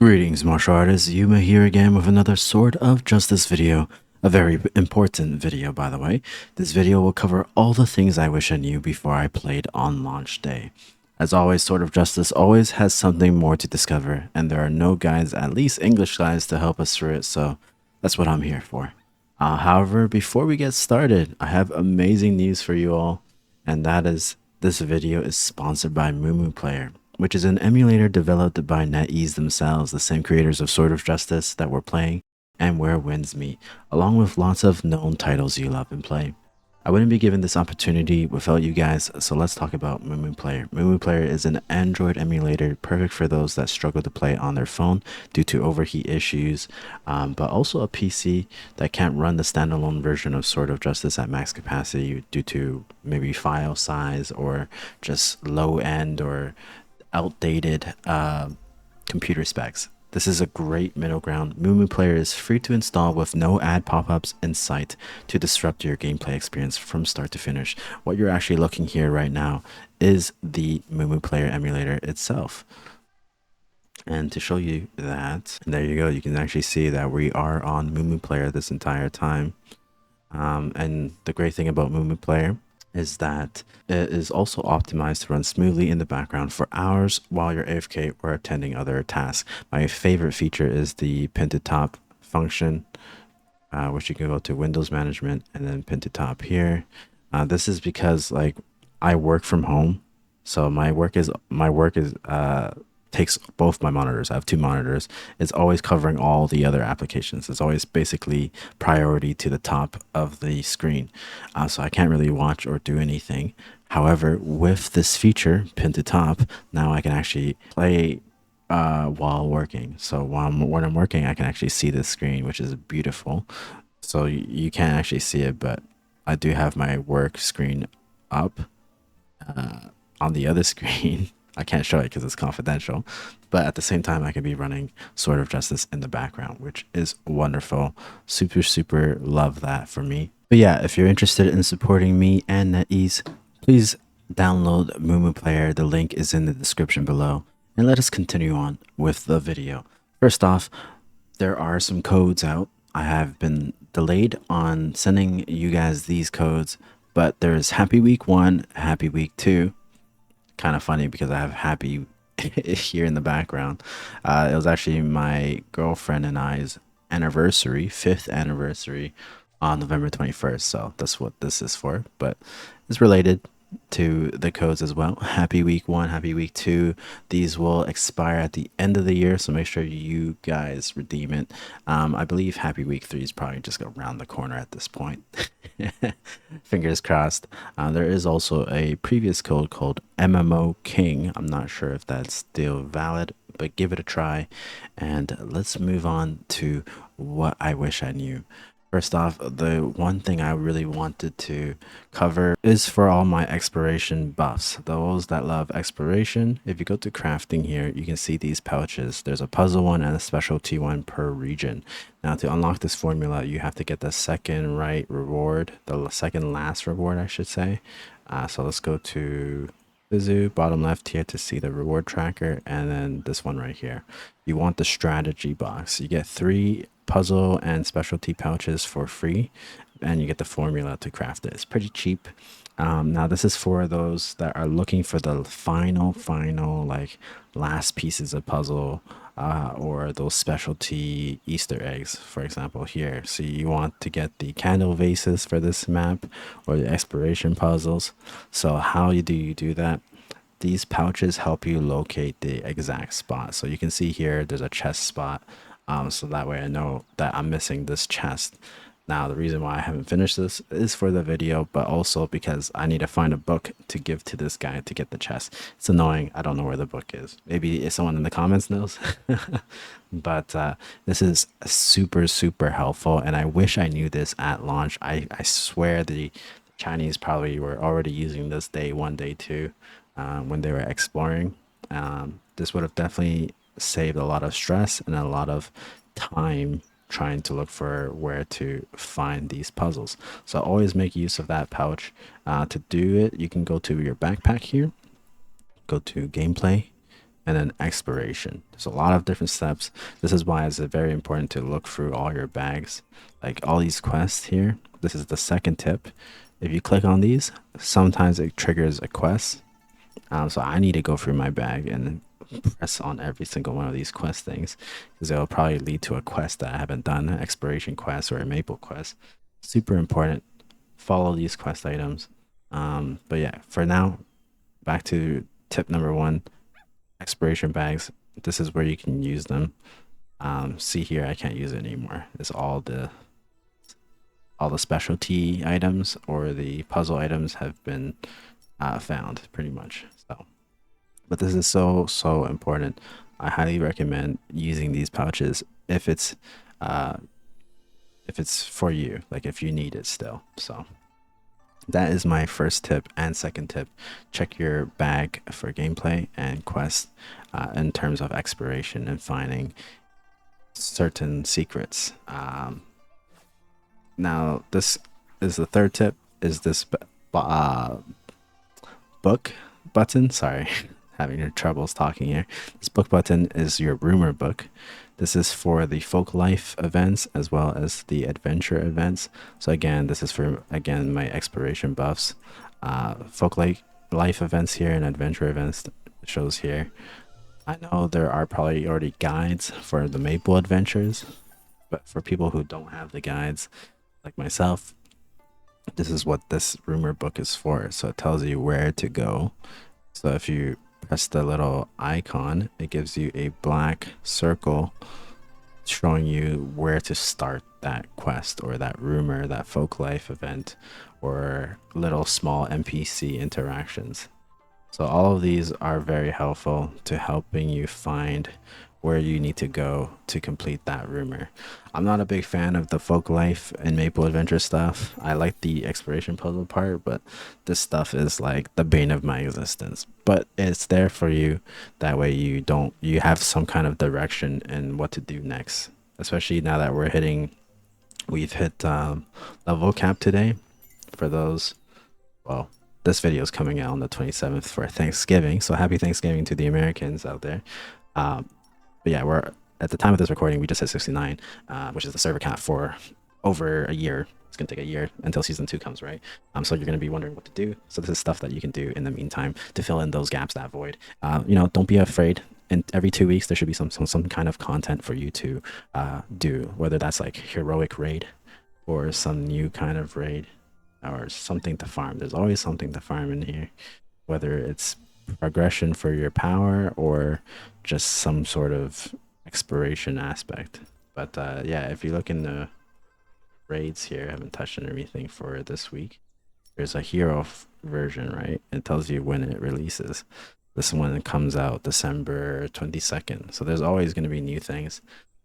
Greetings, martial artists. Yuma here again with another Sword of Justice video. A very important video, by the way. This video will cover all the things I wish I knew before I played on launch day. As always, Sword of Justice always has something more to discover, and there are no guides, at least English guides, to help us through it, so that's what I'm here for. However, before we get started, I have amazing news for you all, and that is this video is sponsored by MuMuPlayer, which is an emulator developed by NetEase themselves, the same creators of Sword of Justice that we're playing, and Where Winds Meet, along with lots of known titles you love and play. I wouldn't be given this opportunity without you guys, so let's talk about MuMuPlayer. MuMuPlayer is an Android emulator perfect for those that struggle to play on their phone due to overheat issues, but also a PC that can't run the standalone version of Sword of Justice at max capacity due to maybe file size or just low end or outdated computer specs. This is a great middle ground. MuMuPlayer is free to install with no ad pop-ups in sight to disrupt your gameplay experience from start to finish. What you're actually looking here right now is the MuMuPlayer emulator itself. And to show you that, there you go, you can actually see that we are on MuMuPlayer this entire time. And the great thing about MuMuPlayer is that it is also optimized to run smoothly in the background for hours while you're AFK or attending other tasks. My favorite feature is the pin to top function, which you can go to Windows Management and then pin to top here. This is because like I work from home, so my work is takes both my monitors. I have two monitors. It's always covering all the other applications. It's always basically priority to the top of the screen. So I can't really watch or do anything. However, with this feature, pin to top, now I can actually play while working. So when I'm working, I can actually see this screen, which is beautiful. So you can't actually see it, but I do have my work screen up on the other screen. I can't show it because it's confidential, but at the same time, I could be running Sword of Justice in the background, which is wonderful. Super, super love that for me. But yeah, if you're interested in supporting me and NetEase, please download MuMuPlayer. The link is in the description below. And let us continue on with the video. First off, there are some codes out. I have been delayed on sending you guys these codes, but there's Happy Week 1, Happy Week 2, kind of funny because I have happy here in the background. It was actually my girlfriend and I's anniversary, 5th anniversary on November 21st. So that's what this is for, but it's related to the codes as well. Happy Week 1, Happy Week 2. These will expire at the end of the year, so make sure you guys redeem it. I believe Happy Week 3 is probably just around the corner at this point. Fingers crossed. There is also a previous code called MMO King. I'm not sure if that's still valid, but give it a try. And let's move on to what I wish I knew. First off, the one thing I really wanted to cover is for all my exploration buffs. Those that love exploration, if you go to crafting here, you can see these pouches. There's a puzzle one and a specialty one per region. Now to unlock this formula, you have to get the second right reward, the second last reward, I should say. So let's go to Bizu, bottom left here to see the reward tracker, and then this one right here. You want the strategy box. You get 3 puzzle and specialty pouches for free, and you get the formula to craft it. It's pretty cheap. Now this is for those that are looking for the final like last pieces of puzzle, or those specialty Easter eggs, for example here. So you want to get the candle vases for this map or the exploration puzzles. So how do you do that? These pouches help you locate the exact spot. So you can see here there's a chest spot, so that way I know that I'm missing this chest. Now the reason why I haven't finished this is for the video, but also because I need to find a book to give to this guy to get the chest. It's annoying. I don't know where the book is. Maybe if someone in the comments knows. But this is super, super helpful, and I wish I knew this at launch. I swear the Chinese probably were already using this day 1, day 2, when they were exploring. This would have definitely saved a lot of stress and a lot of time trying to look for where to find these puzzles. So always make use of that pouch. To do it, you can go to your backpack here, go to gameplay, and then expiration. There's a lot of different steps. This is why it's very important to look through all your bags, like all these quests here. This is the second tip. If you click on these, sometimes it triggers a quest. So I need to go through my bag and press on every single one of these quest things, because it'll probably lead to a quest that I haven't done, an expiration quest or a maple quest. Super important. Follow these quest items. But yeah, for now, back to tip number one, expiration bags. This is where you can use them. See here, I can't use it anymore. It's all the specialty items or the puzzle items have been found pretty much. So, but this is so important. I highly recommend using these pouches uh, if it's for you, like if you need it still. So that is my first tip and second tip. Check your bag for gameplay and quests in terms of exploration and finding certain secrets. Now this is the third tip. Is this book button? Sorry, having your troubles talking here. This book button is your rumor book. This is for the Folklife events as well as the adventure events. So again, this is for my exploration buffs. Folklife life events here and adventure events shows here. I know there are probably already guides for the Maple adventures, but for people who don't have the guides, like myself, this is what this rumor book is for. So it tells you where to go. So if you press the little icon, it gives you a black circle showing you where to start that quest or that rumor, that Folklife event, or little small NPC interactions. So all of these are very helpful to helping you find where you need to go to complete that rumor. I'm not a big fan of the Folklife and Maple Adventure stuff. I like the exploration puzzle part, but this stuff is like the bane of my existence. But it's there for you. That way you have some kind of direction in what to do next. Especially now that we've hit level cap today. For those, well, this video is coming out on the 27th for Thanksgiving, so happy Thanksgiving to the Americans out there. But yeah, we're at the time of this recording, we just hit 69, which is the server cap for over a year. It's gonna take a year until season 2 comes, right? So you're gonna be wondering what to do. So this is stuff that you can do in the meantime to fill in those gaps, that void. Don't be afraid. And every 2 weeks there should be some kind of content for you to do, whether that's like heroic raid or some new kind of raid or something to farm. There's always something to farm in here, whether it's progression for your power or just some sort of exploration aspect. But yeah, if you look in the raids here, I haven't touched on anything for this week. There's a hero version, right? It tells you when it releases. This one comes out December 22nd. So there's always going to be new things.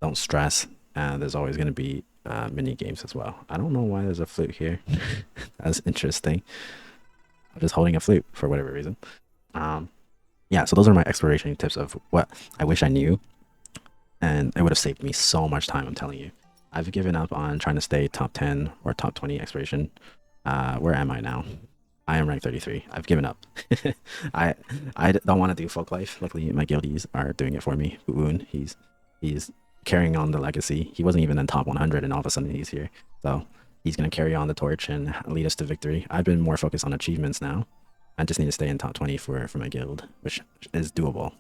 Don't stress. There's always going to be mini games as well. I don't know why there's a flute here. That's interesting. I'm just holding a flute for whatever reason. Yeah, so those are my exploration tips of what I wish I knew, and it would have saved me so much time. I'm telling you, I've given up on trying to stay top 10 or top 20 exploration. Where am I now? I am rank 33. I've given up. I don't want to do Folklife. Luckily, my guildies are doing it for me. Boon, he's carrying on the legacy. He wasn't even in top 100, and all of a sudden he's here. So he's gonna carry on the torch and lead us to victory. I've been more focused on achievements now. I just need to stay in top 20 for my guild, which is doable.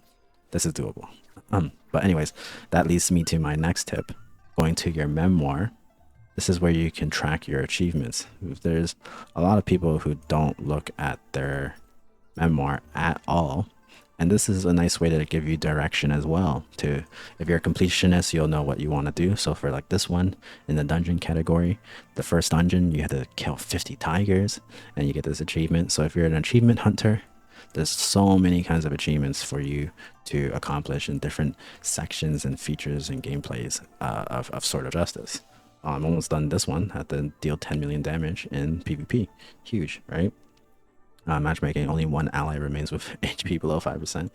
This is doable. But anyways, that leads me to my next tip. Going to your memoir. This is where you can track your achievements. There's a lot of people who don't look at their memoir at all. And this is a nice way to give you direction as well. If you're a completionist, you'll know what you want to do. So for like this one in the dungeon category, the first dungeon, you had to kill 50 tigers and you get this achievement. So if you're an achievement hunter, there's so many kinds of achievements for you to accomplish in different sections and features and gameplays of Sword of Justice. I'm almost done this one. I have to deal 10 million damage in PvP. Huge, right? Matchmaking, only one ally remains with HP below 5%.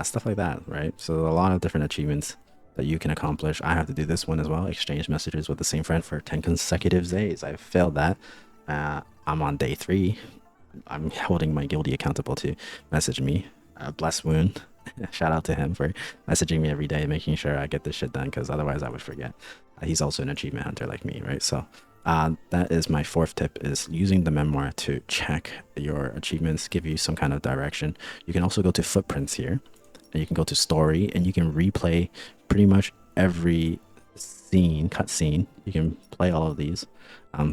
Stuff like that, right? So a lot of different achievements that you can accomplish. I have to do this one as well. Exchange messages with the same friend for 10 consecutive days. I failed that. I'm on day 3. I'm holding my guildie accountable to message me. Bless wound. Shout out to him for messaging me every day, making sure I get this shit done, because otherwise I would forget. He's also an achievement hunter like me, right? So that is my fourth tip, is using the memoir to check your achievements, give you some kind of direction. You can also go to footprints here, and you can go to story, and you can replay pretty much every cutscene. You can play all of these.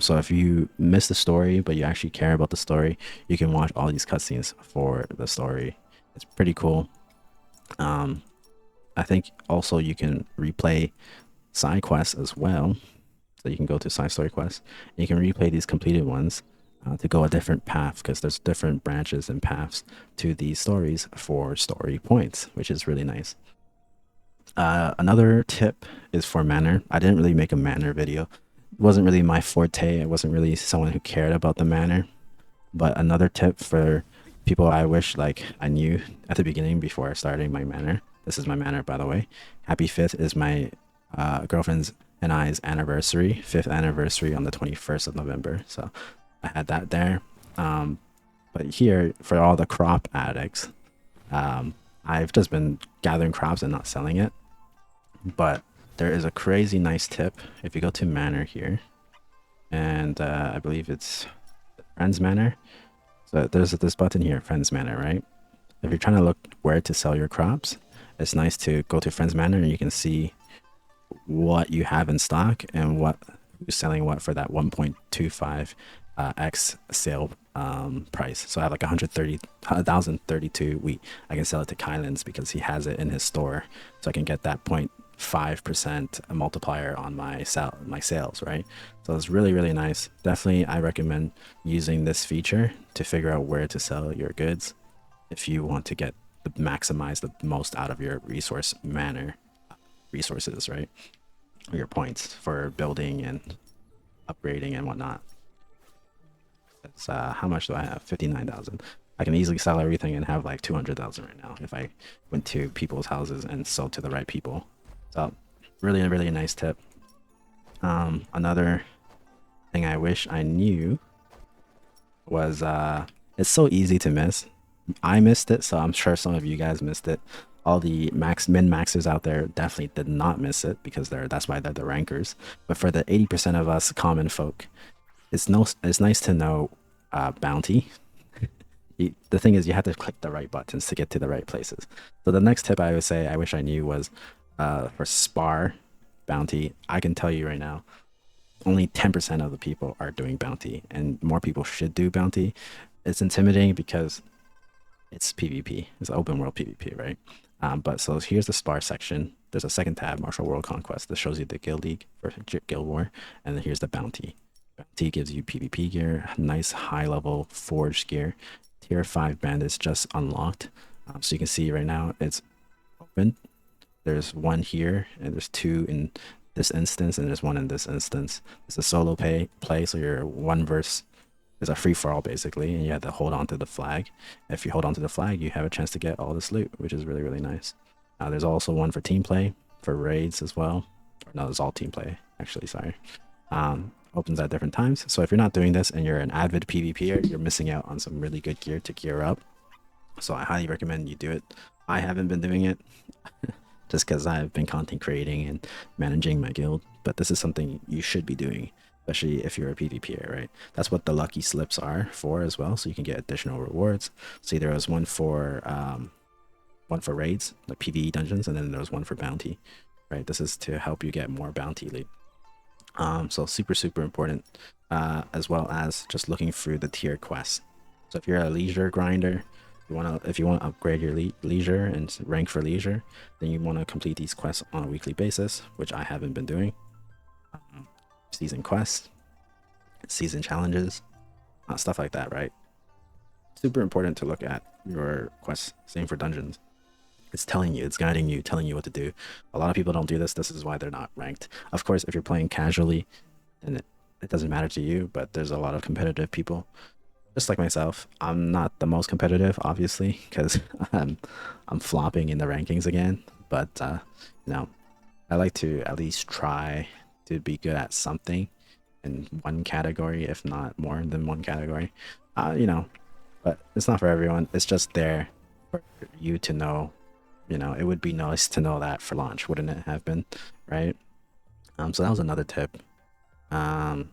So if you miss the story, but you actually care about the story, you can watch all these cutscenes for the story. It's pretty cool. I think also you can replay side quests as well. So you can go to side story quests, and you can replay these completed ones to go a different path, because there's different branches and paths to these stories for story points, which is really nice. Another tip is for Manor. I didn't really make a Manor video. It wasn't really my forte. I wasn't really someone who cared about the Manor. But another tip for people I wish like I knew at the beginning before starting my Manor. This is my Manor, by the way. Happy 5th is my girlfriend's and I's anniversary, 5th anniversary on the 21st of November. So I had that there. But here, for all the crop addicts, I've just been gathering crops and not selling it. But there is a crazy nice tip. If you go to Manor here, and I believe it's Friends Manor. So there's this button here, Friends Manor, right? If you're trying to look where to sell your crops, it's nice to go to Friends Manor, and you can see what you have in stock and who's selling what for that 1.25 x sale price. So I have like 1,032 wheat. I can sell it to Kylan's because he has it in his store, so I can get that 0.5% multiplier on my sales, right? So it's really, really nice. Definitely, I recommend using this feature to figure out where to sell your goods if you want to maximize the most out of your resources, right? Or your points for building and upgrading and whatnot. It's, how much do I have? 59,000. I can easily sell everything and have like 200,000 right now if I went to people's houses and sold to the right people. So really, really nice tip. Another thing I wish I knew was it's so easy to miss. I missed it, so I'm sure some of you guys missed it. All the min maxers out there definitely did not miss it, because that's why they're the rankers. But for the 80% of us common folk, it's nice to know bounty. The thing is, you have to click the right buttons to get to the right places. So the next tip I would say I wish I knew was for spar bounty. I can tell you right now, only 10% of the people are doing bounty, and more people should do bounty. It's intimidating because it's PvP. It's open world PvP, right? But so here's the spar section. There's a second tab, Martial World Conquest, that shows you the Guild League for Guild War, and then here's the bounty. Bounty gives you PvP gear, nice high level forged gear. Tier 5 bandits just unlocked. So you can see right now it's open. There's one here, and there's two in this instance, and there's one in this instance. It's a solo play, so you're one verse. It's a free-for-all basically, and you have to hold on to the flag. If you hold on to the flag, you have a chance to get all this loot, which is really, really nice. There's also one for team play, for raids as well. No, it's all team play, actually, sorry. Opens at different times. So if you're not doing this and you're an avid PvPer, you're missing out on some really good gear to gear up. So I highly recommend you do it. I haven't been doing it just because I've been content creating and managing my guild, but this is something you should be doing, especially if you're a PvPer, right? That's what the lucky slips are for as well, so you can get additional rewards. See, there was one for raids, like PvE dungeons, and then there was one for bounty, right? This is to help you get more bounty loot. So super, super important, as well as just looking through the tier quests. So if you're a leisure grinder, if you want to upgrade your leisure and rank for leisure, then you want to complete these quests on a weekly basis, which I haven't been doing. Season quests, season challenges, stuff like that, right? Super important to look at your quests. Same for dungeons. It's telling you, it's guiding you, telling you what to do. A lot of people don't do this. This is why they're not ranked. Of course, if you're playing casually, then it doesn't matter to you, but there's a lot of competitive people. Just like myself, I'm not the most competitive, obviously, because I'm flopping in the rankings again. But you know, I like to at least try to be good at something in one category, if not more than one category. You know, but it's not for everyone. It's just there for you to know You know, it would be nice to know that for launch, wouldn't it have been, right? So that was another tip. Um,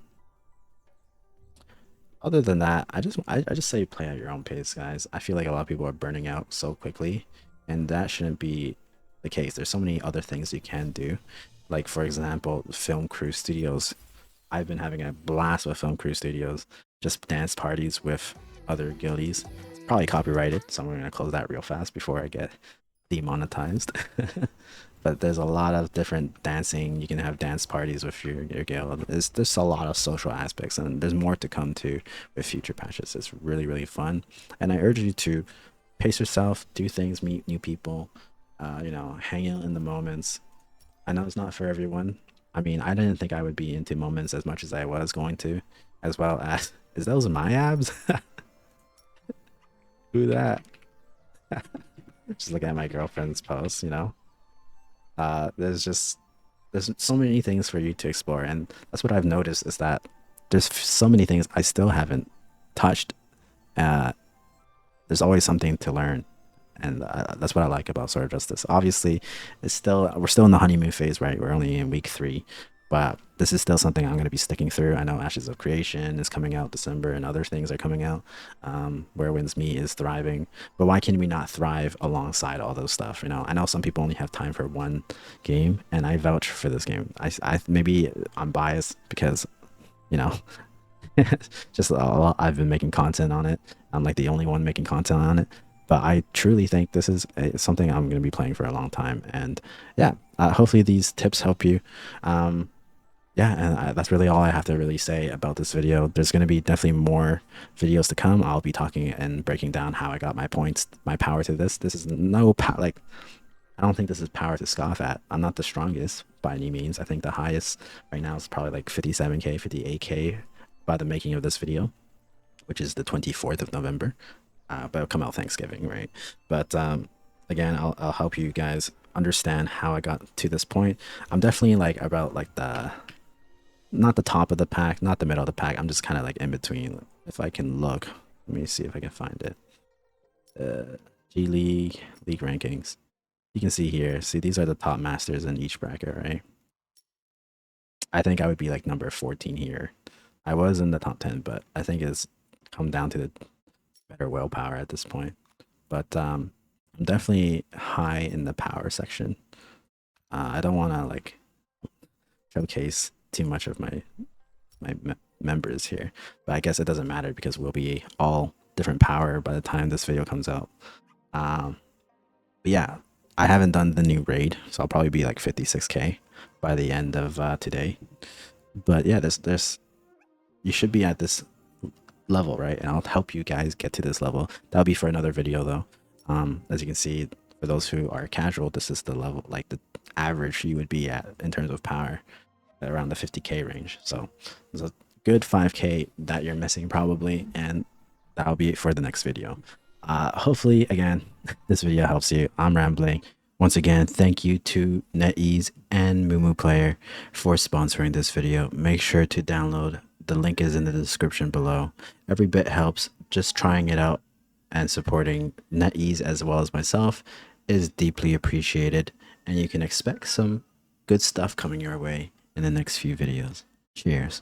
Other than that, I just say play at your own pace, guys. I feel like a lot of people are burning out so quickly, and that shouldn't be the case. There's so many other things you can do, like for example, film crew studios. I've been having a blast with film crew studios, just dance parties with other guildies. Probably copyrighted, so I'm gonna close that real fast before I get demonetized. But there's a lot of different dancing. You can have dance parties with your guild. There's a lot of social aspects, and there's more to come to with future patches. It's really really fun, and I urge you to pace yourself, do things, meet new people, you know, hang out in the moments. I know it's not for everyone. I mean, I didn't think I would be into moments as much as I was going to, as well as is those my abs? Who that? Just looking at my girlfriend's post, you know. There's just there's so many things for you to explore, and that's what I've noticed is that there's so many things I still haven't touched. Uh, there's always something to learn, and that's what I like about Sword of Justice. Obviously, we're still in the honeymoon phase, right? We're only in week 3, but this is still something I'm going to be sticking through. I know Ashes of Creation is coming out December, and other things are coming out. Where Winds Meet is thriving, but why can we not thrive alongside all those stuff? You know, I know some people only have time for one game, and I vouch for this game. I maybe I'm biased because you know just I've been making content on it. I'm like the only one making content on it, but I truly think this is something I'm going to be playing for a long time. And yeah, hopefully these tips help you. Um, yeah, and that's really all I have to really say about this video. There's going to be definitely more videos to come. I'll be talking and breaking down how I got my points, my power to this. This is no power. Like, I don't think this is power to scoff at. I'm not the strongest by any means. I think the highest right now is probably like 57k, 58k by the making of this video, which is the 24th of November. But it'll come out Thanksgiving, right? But again, I'll help you guys understand how I got to this point. I'm definitely like about like the not the top of the pack, not the middle of the pack. I'm just kind of like in between. If I can look, let me see if I can find it. G League rankings. You can see here. See, these are the top masters in each bracket, right? I think I would be like number 14 here. I was in the top 10, but I think it's come down to the better willpower at this point. But I'm definitely high in the power section. I don't want to like showcase too much of my members here, but I guess it doesn't matter because we'll be all different power by the time this video comes out. But yeah, I haven't done the new raid, so I'll probably be like 56k by the end of today. But yeah, there's you should be at this level, right? And I'll help you guys get to this level. That'll be for another video though. As you can see, for those who are casual, this is the level, like the average you would be at in terms of power, around the 50k range. So there's a good 5k that you're missing probably, and that'll be it for the next video. Hopefully, again, this video helps you. I'm rambling. Once again, thank you to NetEase and MuMuPlayer for sponsoring this video. Make sure to download. The link is in the description below. Every bit helps. Just trying it out and supporting NetEase as well as myself is deeply appreciated, and you can expect some good stuff coming your way in the next few videos. Cheers.